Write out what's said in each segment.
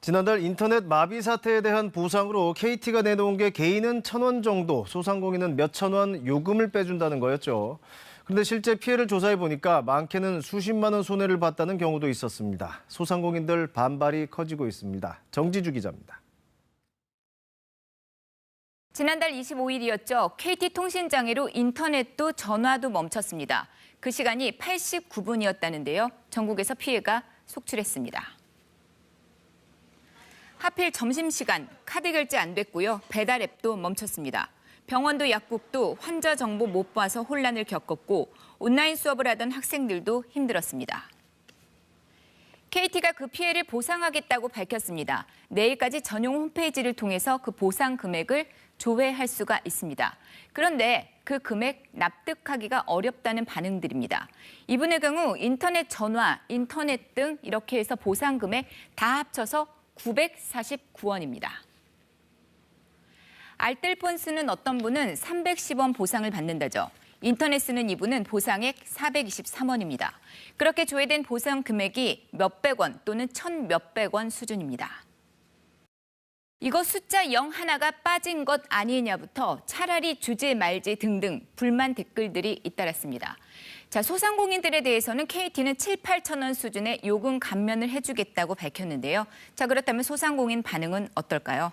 지난달 인터넷 마비 사태에 대한 보상으로 KT가 내놓은 게 개인은 1,000원 정도, 소상공인은 몇천 원 요금을 빼준다는 거였죠. 그런데 실제 피해를 조사해 보니까 많게는 수십만 원 손해를 봤다는 경우도 있었습니다. 소상공인들 반발이 커지고 있습니다. 정지주 기자입니다. 지난달 25일이었죠. KT통신장애로 인터넷도 전화도 멈췄습니다. 그 시간이 89분이었다는데요. 전국에서 피해가 속출했습니다. 하필 점심시간 카드 결제 안 됐고요. 배달 앱도 멈췄습니다. 병원도 약국도 환자 정보 못 봐서 혼란을 겪었고 온라인 수업을 하던 학생들도 힘들었습니다. KT가 그 피해를 보상하겠다고 밝혔습니다. 내일까지 전용 홈페이지를 통해서 그 보상 금액을 조회할 수가 있습니다. 그런데 그 금액 납득하기가 어렵다는 반응들입니다. 이분의 경우 인터넷 전화, 인터넷 등 이렇게 해서 보상 금액 다 합쳐서 949원입니다. 알뜰폰 쓰는 어떤 분은 310원 보상을 받는다죠. 인터넷 쓰는 이분은 보상액 423원입니다. 그렇게 조회된 보상 금액이 몇백 원 또는 1,000몇백 원 수준입니다. 이거 숫자 0 하나가 빠진 것 아니냐부터 차라리 주지 말지 등등 불만 댓글들이 잇따랐습니다. 자, 소상공인들에 대해서는 KT는 7, 8천 원 수준의 요금 감면을 해주겠다고 밝혔는데요. 자, 그렇다면 소상공인 반응은 어떨까요?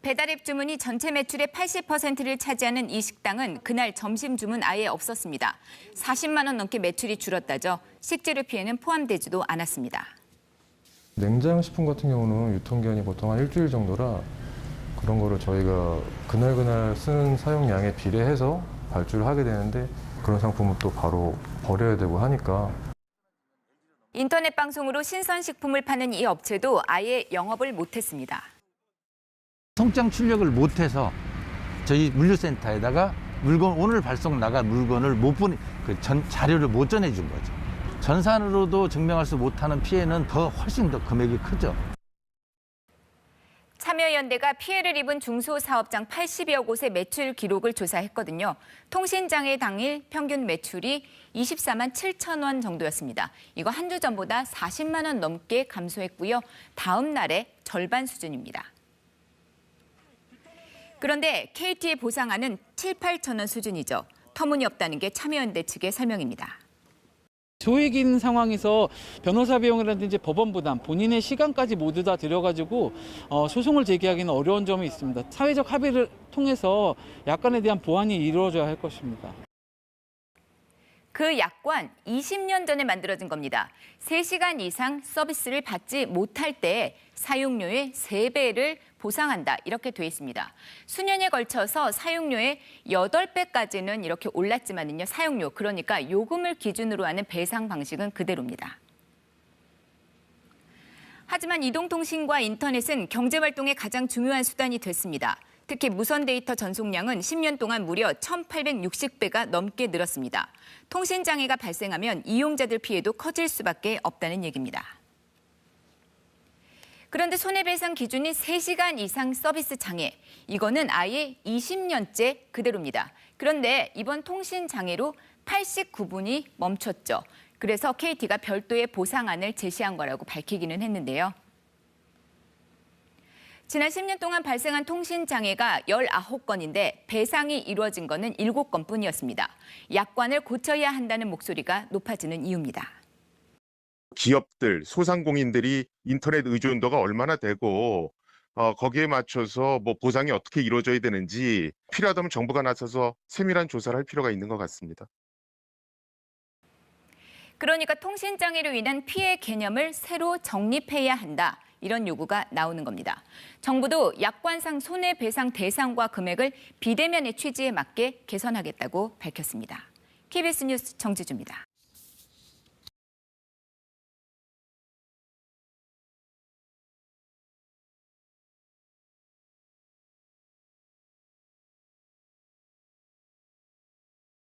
배달앱 주문이 전체 매출의 80%를 차지하는 이 식당은 그날 점심 주문 아예 없었습니다. 40만 원 넘게 매출이 줄었다죠. 식재료 피해는 포함되지도 않았습니다. 냉장식품 같은 경우는 유통기한이 보통 한 일주일 정도라 그런 거를 저희가 그날 쓰는 사용량에 비례해서 발주를 하게 되는데 그런 상품은 또 바로 버려야 되고 하니까. 인터넷 방송으로 신선식품을 파는 이 업체도 아예 영업을 못했습니다. 통장 출력을 못해서 저희 물류센터에다가 오늘 발송 나간 물건을 자료를 못 전해준 거죠. 전산으로도 증명할 수 못하는 피해는 훨씬 더 금액이 크죠. 참여연대가 피해를 입은 중소사업장 80여 곳의 매출 기록을 조사했거든요. 통신장애 당일 평균 매출이 24만 7천 원 정도였습니다. 이거 한 주 전보다 40만 원 넘게 감소했고요. 다음 날의 절반 수준입니다. 그런데 KT의 보상안은 7, 8천 원 수준이죠. 터무니없다는 게 참여연대 측의 설명입니다. 조회 긴 상황에서 변호사 비용이라든지 법원 부담, 본인의 시간까지 모두 다 들여가지고 소송을 제기하기는 어려운 점이 있습니다. 사회적 합의를 통해서 약관에 대한 보완이 이루어져야 할 것입니다. 그 약관 20년 전에 만들어진 겁니다. 3시간 이상 서비스를 받지 못할 때 사용료의 3배를 보상한다 이렇게 돼 있습니다. 수년에 걸쳐서 사용료의 8배까지는 이렇게 올랐지만요. 사용료 그러니까 요금을 기준으로 하는 배상 방식은 그대로입니다. 하지만 이동통신과 인터넷은 경제활동의 가장 중요한 수단이 됐습니다. 특히 무선 데이터 전송량은 10년 동안 무려 1,860배가 넘게 늘었습니다. 통신장애가 발생하면 이용자들 피해도 커질 수밖에 없다는 얘기입니다. 그런데 손해배상 기준이 3시간 이상 서비스 장애, 이거는 아예 20년째 그대로입니다. 그런데 이번 통신장애로 89분이 멈췄죠. 그래서 KT가 별도의 보상안을 제시한 거라고 밝히기는 했는데요. 지난 10년 동안 발생한 통신장애가 19건인데 배상이 이루어진 거는 7건뿐이었습니다. 약관을 고쳐야 한다는 목소리가 높아지는 이유입니다. 기업들, 소상공인들이 인터넷 의존도가 얼마나 되고 거기에 맞춰서 보상이 어떻게 이루어져야 되는지 필요하다면 정부가 나서서 세밀한 조사를 할 필요가 있는 것 같습니다. 그러니까 통신장애로 인한 피해 개념을 새로 정립해야 한다. 이런 요구가 나오는 겁니다. 정부도 약관상 손해배상 대상과 금액을 비대면의 취지에 맞게 개선하겠다고 밝혔습니다. KBS 뉴스 정지주입니다.